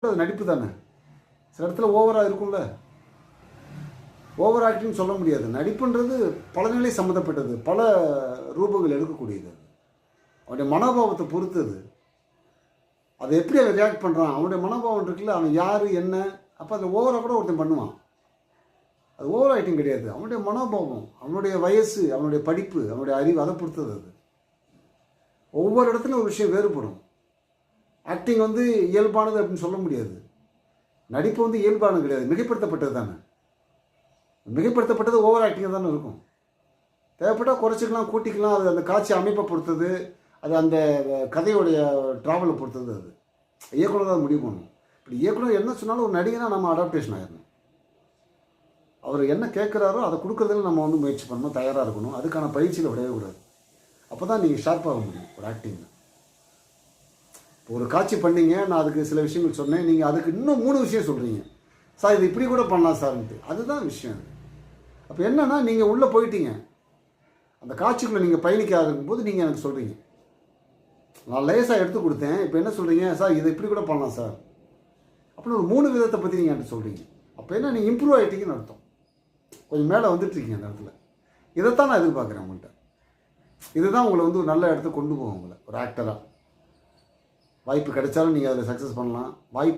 அது நடிப்பு தானே. சில இடத்துல ஓவராக இருக்கும்ல. ஓவர் ஆக்டிங் சொல்ல முடியாது. நடிப்புன்றது பல நிலை சம்மந்தப்பட்டது, பல ரூபங்கள் எடுக்கக்கூடியது. அவனுடைய மனோபாவத்தை பொறுத்தது. அதை எப்படி அவன் ரியாக்ட் பண்ணுறான், அவனுடைய மனோபாவம் இருக்குல்ல, அவன் யார் என்ன. அப்போ அதில் ஓவராக கூட ஒருத்தன் பண்ணுவான். அது ஓவர் ஆக்டிங் கிடையாது. அவனுடைய மனோபாவம், அவனுடைய வயசு, அவனுடைய படிப்பு, அவனுடைய அறிவு, அதை பொறுத்தது அது. ஒவ்வொரு இடத்துலையும் ஒரு விஷயம் வேறுபடும். ஆக்டிங் இயல்பானது அப்படின்னு சொல்ல முடியாது. நடிப்பு இயல்பானது கிடையாது, மிகைப்படுத்தப்பட்டது தானே. மிகைப்படுத்தப்பட்டது ஓவர் ஆக்டிங்காக தானே இருக்கும். தேவைப்பட்டால் குறைச்சிக்கலாம், கூட்டிக்கலாம். அது அந்த காட்சி அமைப்பை பொறுத்தது, அது அந்த கதையுடைய ட்ராவலை பொறுத்தது. அது இயக்குனர் தான் முடிவு பண்ணணும். இப்படி இயக்குனர் என்ன சொன்னாலும் ஒரு நடிகனாக நம்ம அடாப்டேஷன் ஆகிடணும். அவர் என்ன கேட்குறாரோ அதை கொடுக்குறதுல நம்ம முயற்சி பண்ணணும், தயாராக இருக்கணும். அதுக்கான பயிற்சியில் விடவே கூடாது. அப்போ தான் நீங்கள் ஷார்ப்பாக முடியும் ஒரு ஆக்டிங்கில். இப்போ ஒரு காட்சி பண்ணீங்க, நான் அதுக்கு சில விஷயங்கள் சொன்னேன், நீங்கள் அதுக்கு இன்னும் 3 விஷயம் சொல்கிறீங்க. சார் இது இப்படி கூட பண்ணலாம் சார்ன்ட்டு. அதுதான் விஷயம். அப்போ என்னென்னா, நீங்கள் உள்ளே போயிட்டீங்க, அந்த காட்சிக்குள்ளே நீங்கள் பயணிக்க ஆகும்போது நீங்கள் எனக்கு சொல்கிறீங்க. நான் லேசாக எடுத்து கொடுத்தேன், இப்போ என்ன சொல்கிறீங்க, சார் இதை இப்படி கூட பண்ணலாம் சார் அப்படின்னு ஒரு 3 விதத்தை பற்றி நீங்கள் என்கிட்ட சொல்கிறீங்க. அப்போ என்ன, நீங்கள் இம்ப்ரூவ் ஆகிட்டீங்கன்னு அர்த்தம். கொஞ்சம் மேலே வந்துட்டுருக்கீங்க அந்த இடத்துல. இதைத்தான் நான் எதிர்பார்க்குறேன் உங்கள்கிட்ட. இதுதான் உங்களை ஒரு நல்ல இடத்துக்கு கொண்டு போகும். உங்களை ஒரு ஆக்டராக வாய்ப்பு கிடைச்சாலும் நீங்கள் அதில் சக்ஸஸ் பண்ணலாம். வாய்ப்பு